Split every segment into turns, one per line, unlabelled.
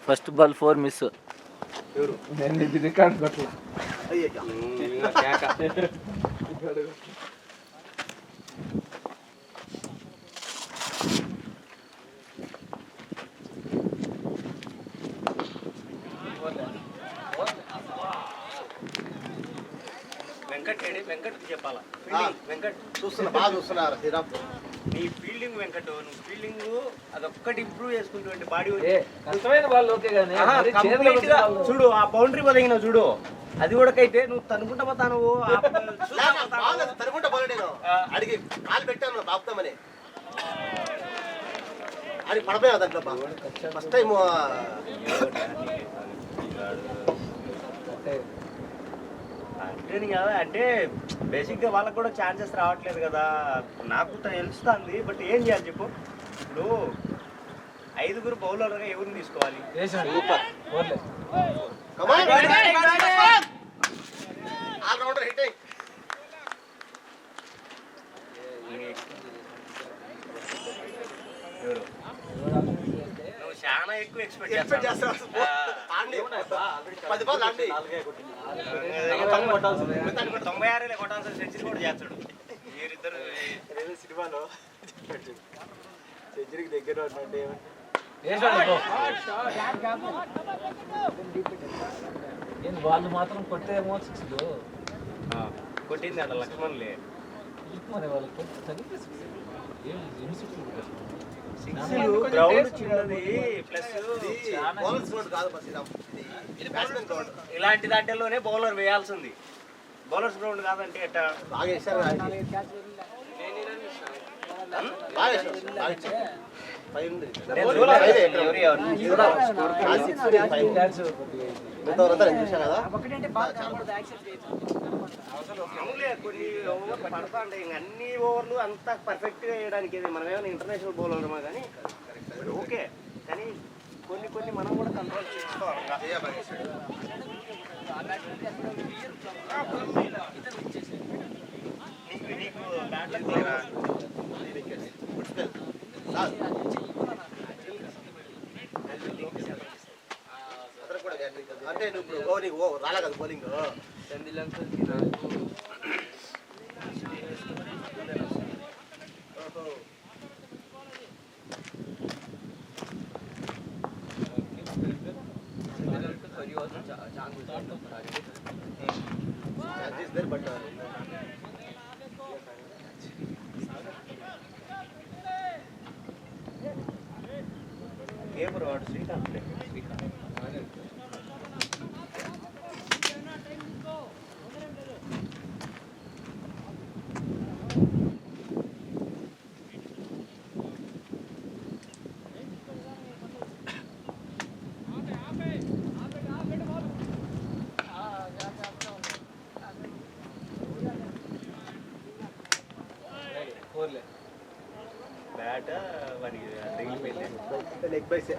First ball 4 miss.
నేను ఇది record కొట్టలా.
Venkat చెప్పాలా? వెంకట్
బాగా చూస్తున్నారు
నీ ఫీల్డింగ్ వెంకట్, నువ్వు ఫీల్డింగ్ అదొక్కటి ఇంప్రూవ్ చేసుకుంటూ బాడీ
కష్టమైన బాల్ ఓకే గానీ
చూడు, ఆ బౌండరీ పదిగిన చూడు, అది ఉడకైతే నువ్వు తనుకుంటా పోతా, నువ్వు
తనుకుంటా పోలే. నేను అడిగి కాలు పెట్టాను ఆపుతామని, అడిగి పడపోయా దాంట్లో. ఫస్ట్ టైం
అంటే బేసిక్ గా వాళ్ళకి కూడా ఛాన్సెస్ రావట్లేదు కదా. నాకు తెలుస్తుంది, బట్ ఏం చేయాలి చెప్పు. ఇప్పుడు 5 బౌలర్గా ఎవరిని తీసుకోవాలి? నువ్వు చాలా ఎక్కువ ఎక్స్పెక్ట్ చేస్తావు. 96 కొట్టాల్సిన సెంచరీ కూడా చేస్తాడు. మీరిద్దరు సినిమాలో సెంచరీకి దగ్గర ఉన్నట్టు
వాళ్ళు మాత్రం కొట్టేమో 6
కొట్టింది అక్కడ లక్ష్మణ్లే. గ్రౌండ్ చిన్నది, ప్లస్ ఇలాంటి దాంట్లోనే బౌలర్ వేయాల్సింది. బౌలర్స్ గ్రౌండ్ కాదంటే ఎట్టా
బాగా వేసారు.
కొన్ని ఓవర్లు పడతా ఉంటాయి. అన్ని ఓవర్లు అంత పర్ఫెక్ట్ గా వేయడానికి మనం ఏమైనా ఇంటర్నేషనల్ బౌలర్ కానీ ఓకే, కానీ కొన్ని మనం కూడా కంట్రోల్ చేసుకోవాలి. నీకు బ్యాట్లకు
అంటే నువ్వు రాలే కదా బౌలింగ్.
బ్యాట్ వాడికి తగిలిపోయింది.
లెగ్ బైస్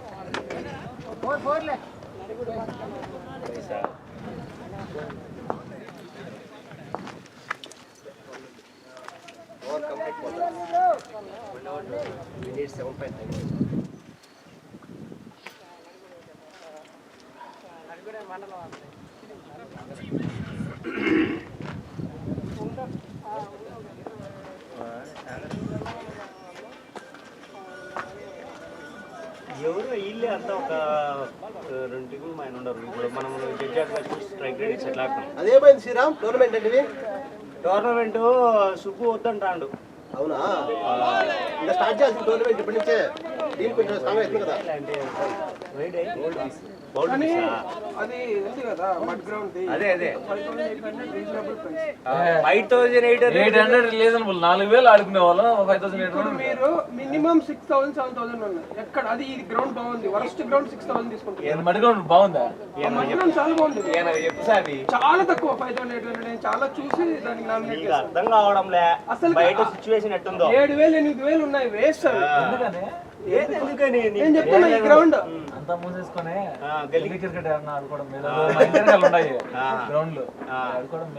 ఓవర్ కంప్లీట్ పోతుంది. 7.9
ఎవరు వీళ్ళే అంతా ఒక 2 టీములు ఆయన ఉండరు. ఇప్పుడు మనం స్ట్రైక్ రేట్ ఎట్లా
అదేమైంది శ్రీరామ్? టోర్నమెంట్ అంటే
టోర్నమెంట్ సుబ్బు వద్దంటాడు.
అవునా? ఇంకా స్టార్ట్ చేయాల్సిన టోర్నమెంట్ ఇప్పటి నుంచే టీం కొంచెం స్ట్రాంగ్ అవుతుంది కదా.
అదే 5,800
రీజనబుల్. 4,000 ఆడుకునే వాళ్ళం. 5,800
మీరు మినిమం 6,000 7,000 ఉన్నాయి. ఎక్కడ అది ఈ గ్రౌండ్ బాగుంది. వరస్ట్ గ్రౌండ్ 6,000 తీసుకుంటారు.
మడి గ్రౌండ్ బాగుందా?
చాలా బాగుంది. చాలా తక్కువ 5,800. నేను చాలా చూసి దానికి నామినేట్
అర్థం కావడంలే. అసలు బయట సిచ్యువేషన్ ఎట్టుందో
7,000 8,000 ఉన్నాయి. వేస్ట్.
ఎందుకని
నేను చెప్తున్నా ఈ గ్రౌండ్
అంతా మూసేసుకొని గల్లీ క్రికెట్ ఆడుకోవడం ఉన్నాయి గ్రౌండ్లు ఆడుకోవడం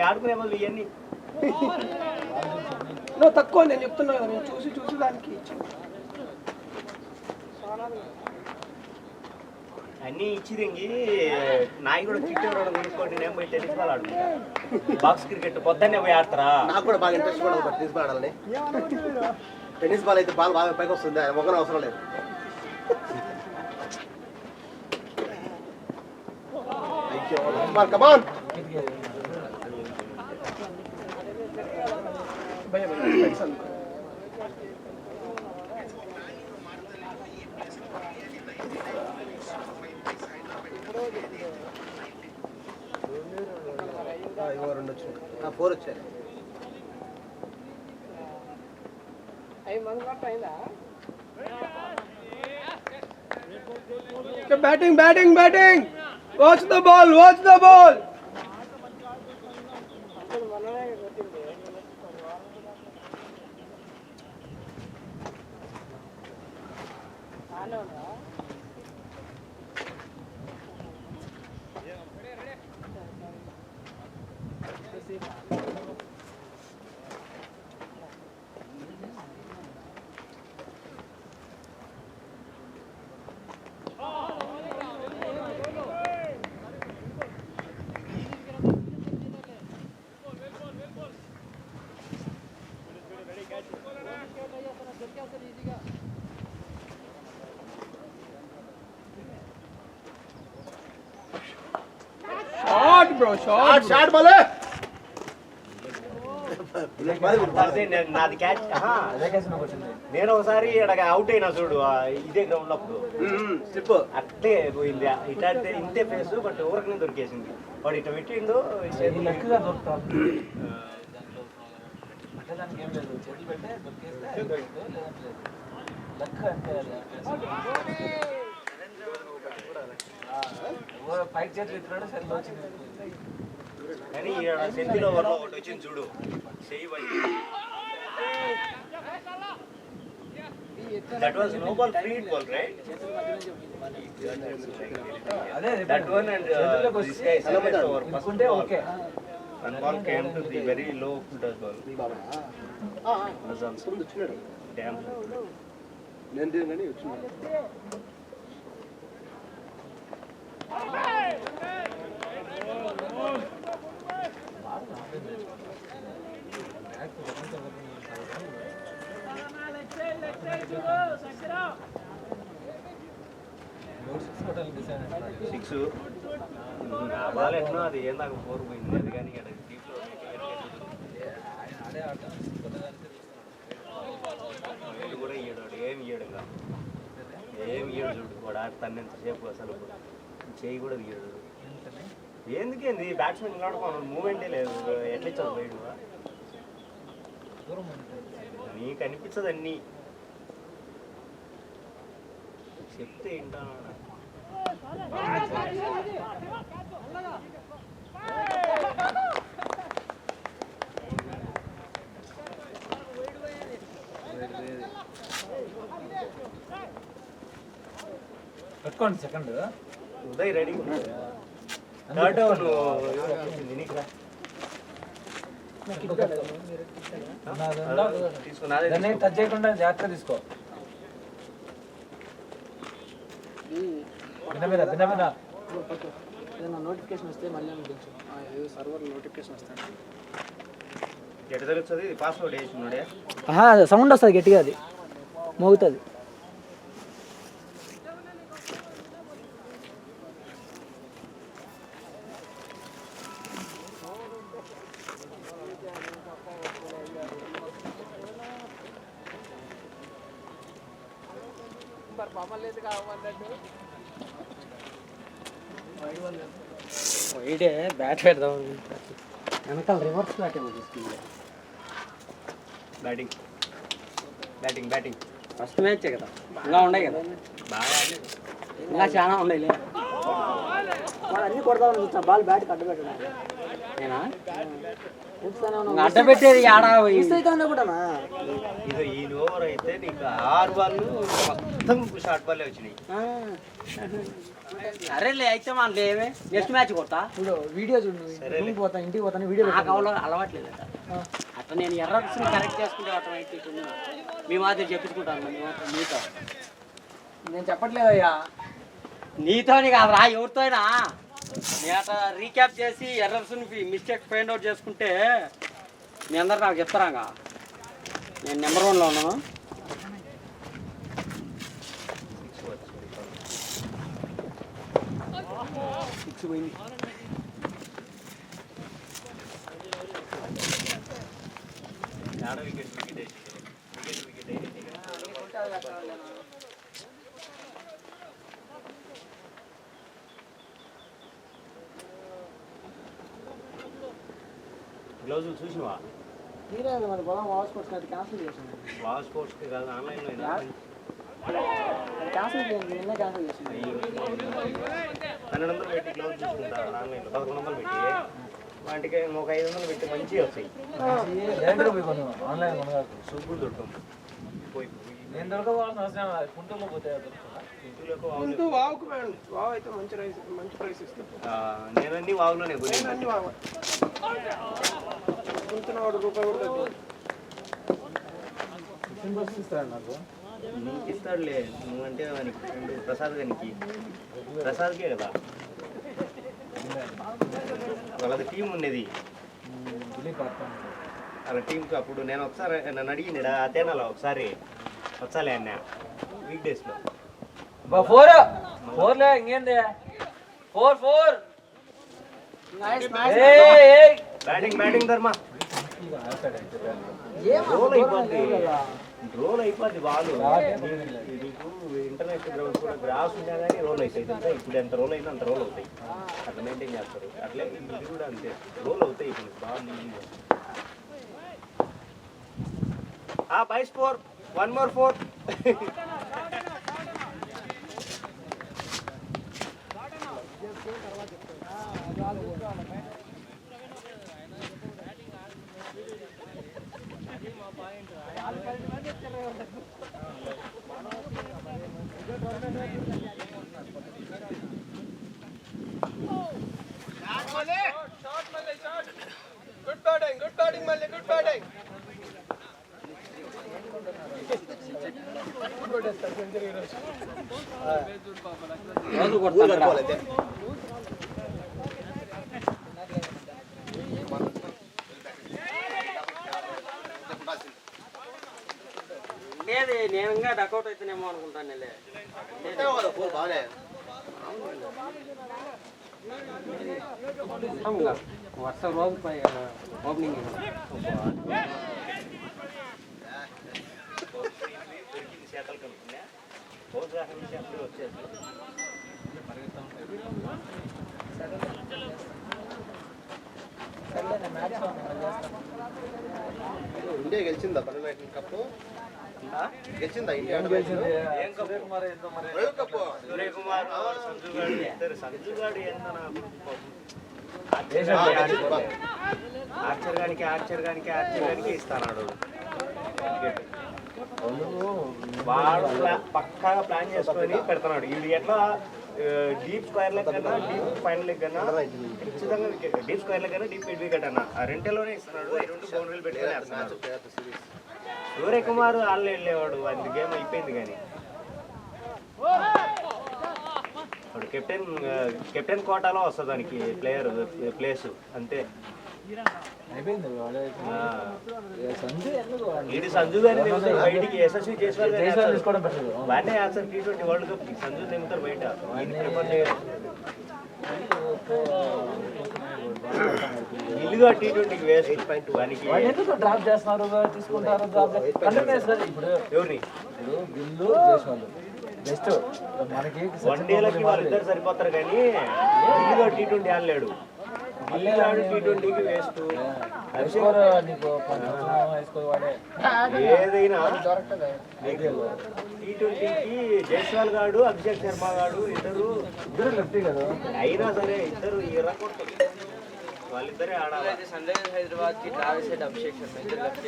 ఆడుకునే వాళ్ళు ఇవన్నీ
నువ్వు తక్కువ. నేను చెప్తున్నా కదా, నేను చూసి దానికి ఇచ్చాను.
అన్నీ ఇచ్చి దింగి నాయి కూడా కిట్ కొనుక్కోండి నేను పోయి టెన్నిస్ బాల్ ఆడుకుంటా. బాక్స్ క్రికెట్ పొద్దున్నే పోయి ఆడతారా?
నాకు కూడా బాగా ఇంట్రెస్ట్ కూడా టెన్నిస్ బాల్ ఆడాలని. టెన్నిస్ బాల్ అయితే బాల్ బాగా పైకి వస్తుంది, ఒకరు అవసరం లేదు. Come on. రెండు వచ్చాయి, 4 వచ్చాయి.
Batting batting batting. Watch the ball, watch the ball. Shot bro, shot
shot ball.
నాది క్యాచ్. నేను ఒకసారి అవుట్ అయినా చూడు ఇదే గ్రౌండ్ లో అప్పుడు
స్లిప్
అట్లే పోయింది. ఇట్లా ఇంతే ఫేస్ బట్ ఊరకనే దొరికేసింది. వాడు ఇట్లా పెట్టిండు
లెక్కగా దొరుకుతాం అంటే దానికి ఏం లేదు, చేతులు పెట్టే దొరికేస్తే లేదంటే లెక్క అంటే పైకి చేతులు ఎత్తున్నాడు సరిగ్గా వచ్చింది.
కానీ సెంతిలో ఒకటి వచ్చింది చూడు, చెయ్యి పడి. That was no ball, free hit ball, right?
అదే
That one and this guy celebrated over first
అనుకుంటే
ball.
Okay.
One ball came to the very low footer ball.
వచ్చినాడు.
Damn.
నేను దిగని వచ్చినాడు.
సిక్స్ ఆ బాల్ ఎట్లా అది ఏం దాకా 4 పోయింది. అది కానీ కూడా ఇయ్యడు, ఏమి ఇయ్యడు, ఏమి ఇయ్యడు చూడు. వాడు ఆడుతాన్నంతసేపు అసలు చేయి కూడా తీయడు. ఎందుకేంది బ్యాట్స్మెన్ ఆడుకోను, మూమెంటే లేదు. ఎట్లా ఇచ్చావు పోయాడు? నీకు అనిపించదు అన్నీ చెప్తే ఏంటా.
పెట్టుకోండి సెకండ్.
ఉదయ్ రెడీ ఉన్నాడు. థర్డ్ ఓవర్ నీకు రా
దాన్ని టచ్ చేయకుండా జాగ్రత్తగా తీసుకో. భిన్న మీద
ఏదైనా నోటిఫికేషన్ వస్తే మళ్ళీ ఏదో సర్వర్ నోటిఫికేషన్ వస్తాడు.
ఎట్లా తెలుస్తుంది? పాస్వర్డ్ వేసినాడే
సౌండ్ వస్తుంది గట్టిగా, అది మోగుతుంది.
ఇదే బ్యాట్ పెడదాం. వెనకాల రివర్స్ బ్యాట్ ఏమో తీసుకుంది.
బ్యాటింగ్ బ్యాటింగ్ బ్యాటింగ్
ఫస్ట్ మ్యాచే కదా, ఇంకా ఉన్నాయి కదా,
బాగా
ఇంకా చాలా ఉన్నాయి. వాడు అన్ని కొడదామని చూస్తా, బాల్ బ్యాట్ అడ్డు పెట్టడం నేనా అడ్డ పెట్టేది ఆడా కూడా.
ఇది ఈ ఓవర్ అయితే నీకు 6 బాళ్ళు మొత్తం షార్ట్ బాల్లే వచ్చినాయి.
సరేలే అయితే మనలో ఏమే నెక్స్ట్ మ్యాచ్ కొడతా. ఇప్పుడు వీడియో చూడు, ఇంటికి పోతాను వీడియో అలవాట్లేదు అట్లా. నేను ఎర్రర్స్ కరెక్ట్ చేసుకుంటే ఆటోమేటిక్ మీ మాదిరి చెప్పించుకుంటాను మీతో. నేను చెప్పట్లేదయ్యా, నీతోని కాదురా, ఎవరితోనా? నేను అట్లా రీక్యాప్ చేసి ఎర్రర్స్ మిస్టేక్ ఫైండ్ అవుట్ చేసుకుంటే మీ అందరు నాకు చెప్తారాగా. నేను నెంబర్ 1లో ఉన్నాను.
గ్లౌజులు చూసినవా?
తీరేది మరి పొలం వాష్ కొట్టినట్టు క్యాన్సిల్ చేసింది.
వాష్ స్పోర్ట్స్కి కాదు, ఆన్లైన్లో
క్యాన్సిల్ చేయండి, నిన్నే క్యాన్సిల్ చేసింది.
1200 పెట్టి గ్లౌజ్ చూసుకుంటా ఆన్లైన్లో 1100 పెట్టి వాటికి ఒక 500 పెట్టి మంచిగా వస్తాయి.
ఆన్లైన్
సూపులు దొరకం పోయి
నేను దొరకవాల్సిన అవసరం కుంటూరులో పోతే
ముందు వావుకు మేడం, వావు అయితే మంచి ప్రైస్ ఇస్తాను.
నేను అన్ని వాగులోనే
నేను అన్ని వావు వాడు రూపాయి కూడా తగ్గింది.
ఇస్తాడు నాకు.
నీకు ఇస్తాడులే, నువ్వంటే వానికి ఫ్రెండ్ ప్రసాద్ గారికి. ప్రసాద్కే కదా వాళ్ళది టీం ఉన్నది. వాళ్ళ టీంకి అప్పుడు నేను ఒకసారి నన్ను అడిగినాడా అతేనాలో ఒకసారి వచ్చాలే అన్న వీక్ డేస్లో.
4 ఇంకేంది 4
బ్యాటింగ్ ధర్మ రోల్ అయిపోద్ది బాల్. నీకు ఇంటర్నేషనల్ గ్రౌండ్స్ కూడా గ్రాస్ ఉన్నా కానీ రోల్ అవుతాయి. ఇప్పుడు ఎంత రోల్ అయినా అంత రోల్ అవుతాయి. అట్లా మెయింటైన్ చేస్తారు. అట్లే ఇది కూడా అంతే, రోల్ అవుతాయి. ఇప్పుడు ball by score 1 more 4.
Good batting మళ్ళీ, గుడ్ బ్యాటింగ్.
రోజు కొడతాను. లేదు, నేను ఇంకా డకౌట్ అయితేనేమో అనుకుంటాను.
బాగానే
వర్షం రోజు ఓపెనింగ్
చేతలు కనుక్కున్నా ప్రోత్సాహం చేతులు వచ్చేది.
ఇండియా గెలిచిందా 12 కప్పు? గెలిచిందా ఇండియా?
ఏం కప్పు? World cup. సూర్యకుమార్, సంజుగాడు ఇద్దరు. సంజుగాడు ఏందన్నా ఆర్చర్ గానికి ఇస్తాడు. వాడు పక్కాగా ప్లాన్ చేసుకొని పెడుతున్నాడు. ఇది ఎట్లా డీప్ స్క్వేర్ లెగ్ కన్నా డీప్ ఫైనల్ లెగ్ కన్నా ఖచ్చితంగా డీప్ స్క్వేర్ లెగ్ కన్నా డీప్ మిడ్ వికెట్ అన్న ఆ రెండులోనే ఇస్తున్నాడు. ఈ 2 బౌండరీలు పెట్టుకొని వేస్తున్నాడు. సూర్యకుమార్ వాళ్ళు వెళ్ళేవాడు, అది గేమ్ అయిపోయింది. కానీ వాడు కెప్టెన్ కోటాలో వస్తుంది దానికి ప్లేస్ అంతే. ఇది సంజు గారి బయటికి యశస్వి చేసేవాళ్ళు వాడినే వేస్తారు. T20 వరల్డ్ కప్ సంజు నిమ్ముతారు బయట. ఇల్లుగా T20కి వేస్ట్. వానికి
డ్రాప్ చేస్తున్నారు, తీసుకుంటారు.
ఎవరిని
బెస్ట్ మనకి
వన్డేలకి వాళ్ళిద్దరు సరిపోతారు. కానీ ఇల్లుగా T20 ఆడలేడు. T20కి వేస్ట్. ఏదైనా T20కి జైస్వాల్ గాడు, అభిషేక్ శర్మ గాడు ఇద్దరు
లెఫ్ట్ కదా.
అయినా సరే ఇద్దరు ఎర్రకొట్టు వాళ్ళిద్దరే ఆడాలి.
సన్ రైజర్స్ హైదరాబాద్ కి ట్రావెల్స్ అయితే అభిషేక్ శర్మ ఇద్దరు లెఫ్ట్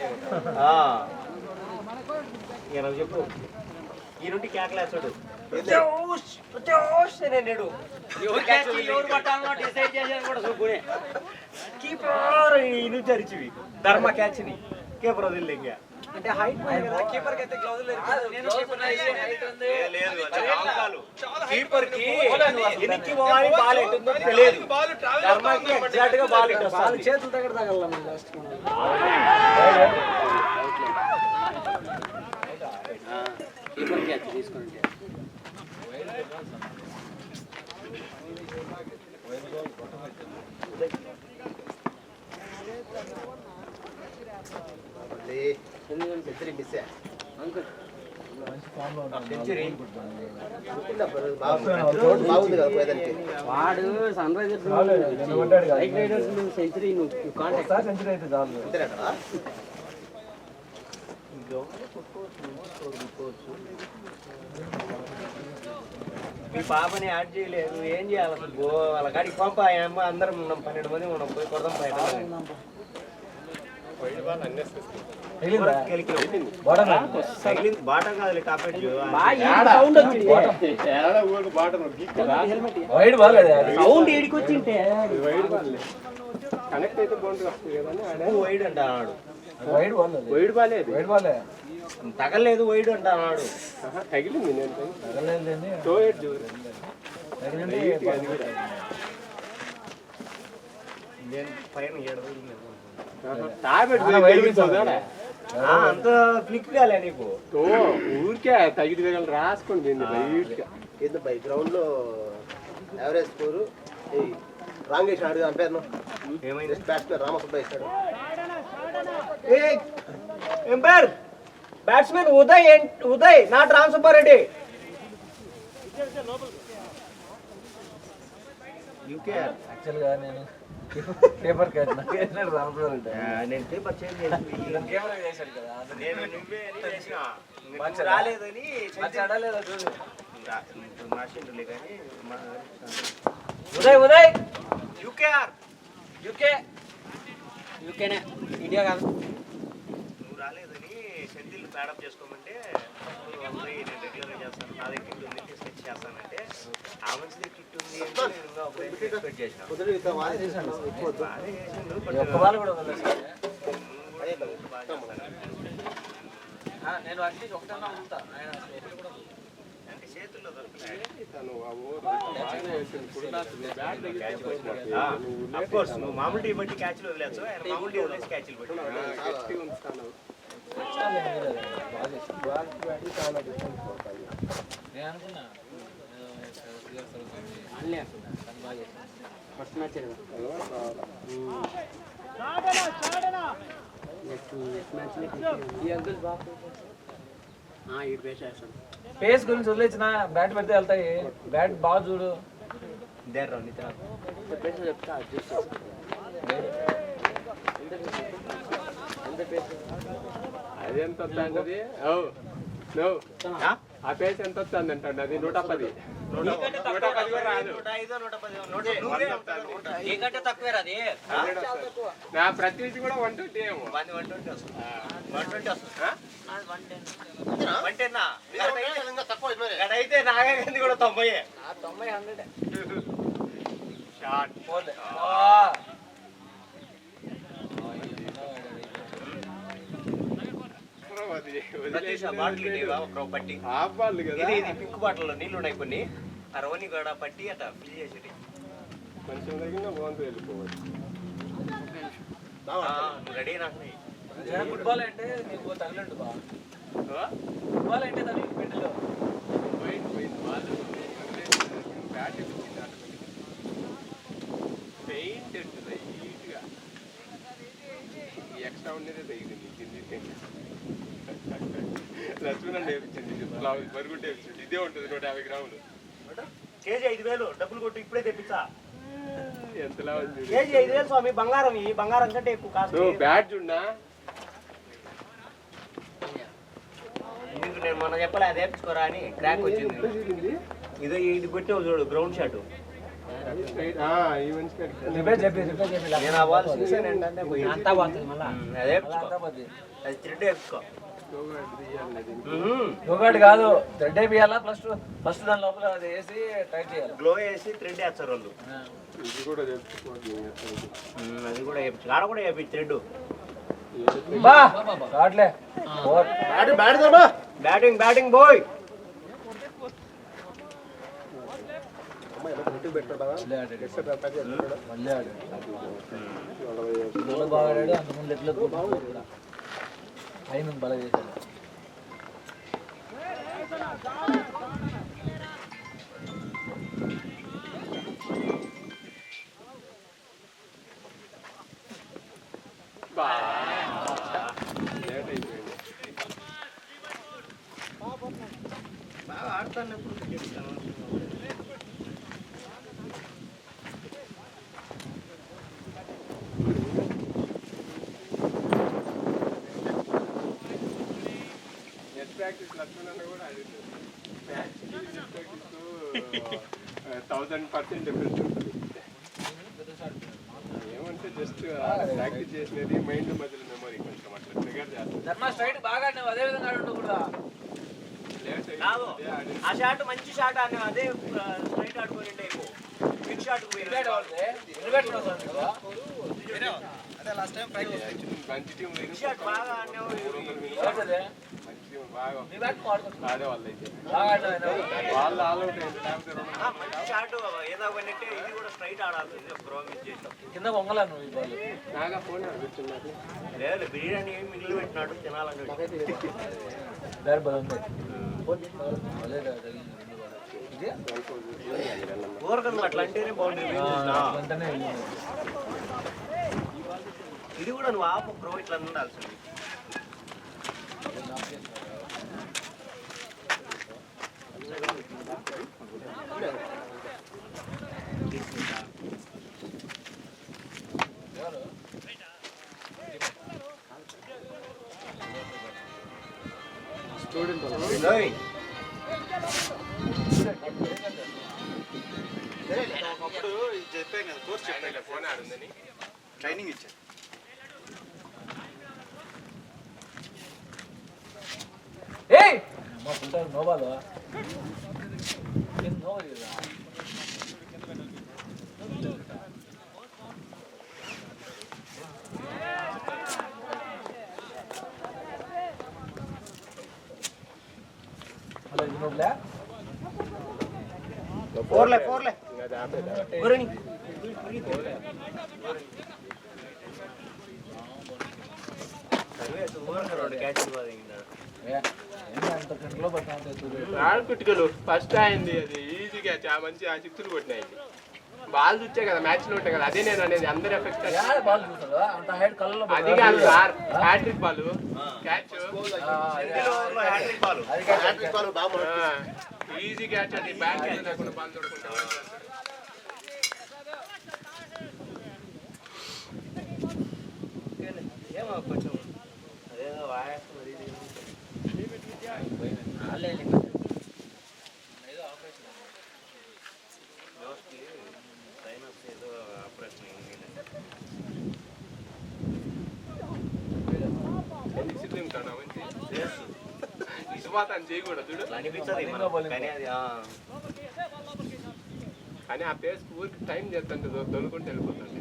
చెప్పు. ఈ నుండి కేకలేస్తాడు. కీపర్ ఈ నుంచి అరిచివి ధర్మ క్యాచ్ని కీపర్ వదిలి ఇంకా
అంటే హైట్ కీపర్ కి అయితే గ్లౌజులు
కీపర్ కి ఎనికి పోవాలి బాల్ ఎట్టుందో తెలియదు. ధర్మాకి ఎగ్జాక్ట్ గా బాల్ ఇట్టు వస్తుంది.
చేతుల దగ్గర తగల లాస్ట్
కీపర్ క్యాచ్ తీసుకోండి.
సెంచరీ మిస్
అంకుల్
సెంచరీ
బాగుంది కదా పోయేదానికి.
వాడు Sunrisers bike riders century నువ్వు కాంటాక్ట్
సెంచరీ అయితే చాలు.
అంతేనా?
మీ పాపని యాడ్ చేయలేదు, ఏం చేయాలి అసలు? వాళ్ళ కాడికి పంపాయమ్మ, అందరం ఉన్నాం, 12 మంది ఉన్నాం, పోయి కొడదాం బయట. బాటం కాదు టాపెట్
సౌండ్ వచ్చింది.
వైడ్ బాల్
సౌండ్ ఏడికి వచ్చింటే
కనెక్ట్ అయితే బాగుంటుంది.
వైడ్ అంటాడు,
వైడ్ బాల్
వైడ్ బాలే
వైడ్ బాల్
తగలేదు వైడ్ అంటాడు.
తగిలింది. నేను
తగలేదండి
టో ఎడ్
నేను పైన 7 అంత క్లిక్ కాలే నీకు.
ఊరికే తగిలి తగలు రాసుకోండి లైట్గా.
ఏదో బై గ్రౌండ్ లో యావరేజ్ స్కోరు రాంగ్ వేసినాడు అంపేర్ను.
ఏమైంది?
బ్యాట్స్మెన్ రామసుబ్బ ఇస్తాడు.
Umpire batsman Uday not Ram Subba Reddy.
యాక్చువల్గా నేను పేపర్ క్యాచ్ రామసుబ్బారెడ్డి
నేను పేపర్ చేంజ్ చేసి
కెమెరా చేశాడు కదా
నేను నువ్వే అని తెలిసిన నువ్వు రాలేదని
మాట్లాడలేదు చూడు.
మార్చిండులే కానీ
ఉదయ్
యూకేఆర్
యూకేనే ఇండియా కాదు.
నువ్వు రాలేదని షెడ్యూల్ ప్యాడప్ చేసుకోమంటే నేను రెగ్యులర్గా చేస్తాను, నా దగ్గర కిట్ ఉంది స్కెచ్ చేస్తానంటే ఆ మంచిది కిట్ ఉంది అంటే నేను ఇంకా ఒక ఎక్స్పెక్ట్ చేసిన. బాగానే చేసిండు,
ఒక్క బాల్ కూడా వదలలేదు సార్.
బాగా
నేను అట్లీస్ట్ ఒకటన్నా ఉంటా ఆయన
అంటే చేతుల్లో దొరకలేదు. అఫ్ కోర్స్ నువ్వు మామూలు టీ బట్టి క్యాచ్లు వదిలేచ్చు, ఆయన మామూలు టీ వదిలేసి క్యాచ్లు బట్టి
నేను అనుకున్నా
ఫస్ట్ మ్యాచ్
పేస్ గురించి వదిలేసిన బ్యాట్ పెడితే వెళ్తాయి. బ్యాట్ బాగా చూడు.
దేర్ నిద్ర
అది ఎంత వస్తుంది? ఆ పేస్ ఎంత వస్తుంది అంటాడు. అది 110. 110 కూడా రాదు.
నీకంటే తక్కువేరా అది.
నా ప్రతి కూడా 120 ఏమో.
120 వస్తుంది. 120 వస్తుంది. అయితే నాగంది కూడా 90.
90
షార్ట్ పట్టి ఇది పింక్ బాటిల్లో నీళ్లు ఉన్నాయి కొన్ని, ఆ రవని కూడా పట్టి అట్ట ఫిల్ చేసేది.
కొంచెం తగిన బాగుంది వెళ్ళిపోవచ్చు.
రెడీ నాకు
ఫుట్బాల్ అంటే నీకు తగలంటు బా. ఫుట్బాల్ అంటే తగిలి పెట్టలో
పెయింట్ లైట్గా ఎక్స్ట్రా ఉండేదే తగిలింది కింది. లక్ష్మణ్ నేర్పించింది, బరుగుంటే నేర్పించింది. ఇదే ఉంటుంది 150 గ్రాములు.
కేజీ 5,000 డబ్బులు కొట్టు ఇప్పుడే తెప్పించా.
ఎంతలా ఉంది?
కేజీ 5,000 స్వామి. బంగారం, ఈ బంగారం కంటే ఎక్కువ కాదు.
బ్యాట్ చూడనా?
నీకు నేను మొన్న చెప్పలే అది వేపించుకోరా అని, క్రాక్ వచ్చింది. ఇదో ఇది కొట్టావు చూడు గ్రౌండ్ షాట్. నేను అవ్వాల్సి
అంతా పోతుంది మళ్ళా.
అదే అది థ్రెడ్ వేసుకో.
ఒకటి కాదు థ్రెడ్ వేయాలా. ఫస్ట్ దాని లోపల అది వేసి టైట్ చేయాలి.
గ్లో వేసి థ్రెడ్ వేస్తారు వాళ్ళు.
ఇది కూడా తెలుసుకోవాలి.
అది కూడా వేయించు, ఆడ కూడా వేయించు థ్రెడ్.
బా రాట్లే
బ్యాటింగ్ బ్యాటింగ్ బాయ్.
మళ్ళీ ఆడాడు బాగా ఆడాడు. అంతకుముందు ఎట్లా కూడా అయిన బాగా చేశాడు.
బాగా ఆడతాను ఎప్పుడు క్రికెట్.
ప్రాక్టీస్ లక్ష్మణ్ కూడా అడుగుతుంది. 1000% డిఫరెన్స్ ఉంటుంది. ఏమంటే జస్ట్ ప్రాక్టీస్ చేసినది మైండ్ మధ్యలో మెమరీ కొంచెం అట్లా ట్రిగర్ చేస్తుంది.
స్ట్రైట్ బాగా ఆడినావు, అదే విధంగా ఆడుండకూడదా?
కాదు ఆ షాట్ మంచి షాట్ ఆడినా అదే స్ట్రైట్ ఆడుకొని బిగ్ షాట్
మంచి టీం
బిగ్ షాట్ బాగా ఆడినావు.
ఆడే వాళ్ళు అయితే వాళ్ళు ఆల్అౌట్
మంచి షాట్ ఏదో పడినట్టే ఇది కూడా స్ట్రైట్ ఆడాలి. ప్రోమిస్ చేసాం
కింద పొంగలా నువ్వు ఈ బాల్
నాగా ఫోన్ అడుగుతున్నారు.
లేదు బిర్యానీ ఏమి మిగిలి పెట్టినాడు తినాలని.
వేరే బలం ఉంది.
ఊరకన్నా అట్లా అంటేనే బాగుంటుంది. ఇది కూడా నువ్వు ఆపు బ్రో ఇట్లా ఉండాల్సింది.
స్టూడెంట్
ఒకప్పుడు చెప్పాను కదా, కోర్స్ చెప్పాను,
ఫోన్ ఆడుందని
ట్రైనింగ్ ఇచ్చాను.
ఏయ్ మా ఫుల్టైం నో బాల్ నో లేదా హలో ఇన్నోబ్లా
ఫోర్లే
ఆడుకుట్టుకలు ఫస్ట్ అయింది. అది ఈజీగా మంచి ఆ సిక్స్లు కొట్టినాయి. బాల్ చూచ్చే కదా మ్యాచ్ లో ఉంటాయి కదా, అదే నేను అనేది అందరు ఎఫెక్ట్.
బాల్ చూస్తాడు అంత హైట్ కళ్ళలో
అది కాదు sir, hat trick ball catch easy catch. అది బ్యాక్ లేకుండా బాల్ చూడకుండా
ఏమో కొంచెం అదేదో వాయేస్తుంది.
ఇసుమాతం చేయకూడదు
అనిపిస్తుంది కానీ అది
కానీ ఆ పేస్ ఊరికి టైం చేస్తుంటే దొనుకుంటూ వెళ్ళిపోతుంది.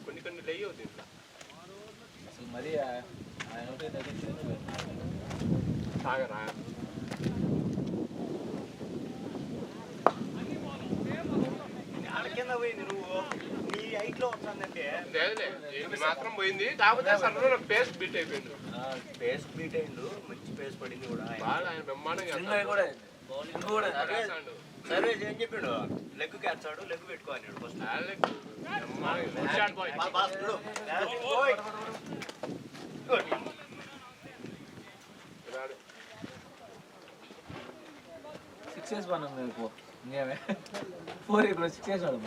కొన్ని లెయ్యి అవుతుంది ఇట్లా
అసలు మరి
సాగరా.
ఆడ కింద పోయింది నువ్వు నీ హైట్ లో వస్తుందంటే
ఇది మాత్రం పోయింది. కాకపోతే సర్వ పేస్ బీట్ అయిపోయింది.
పేస్ బీట్ అయిండు, మంచి పేస్ పడింది కూడా.
బాగా ఆయన బ్రహ్మాండంగా
సర్వే ఏం చెప్పిండు, లెగ్ క్యాచ్ ఆడు, లెగ్ పెట్టుకో అన్నాడు ఫస్ట్.
సిక్స్ వేసి పన్నాం ఇంకేమే 4 6 వేసాడు.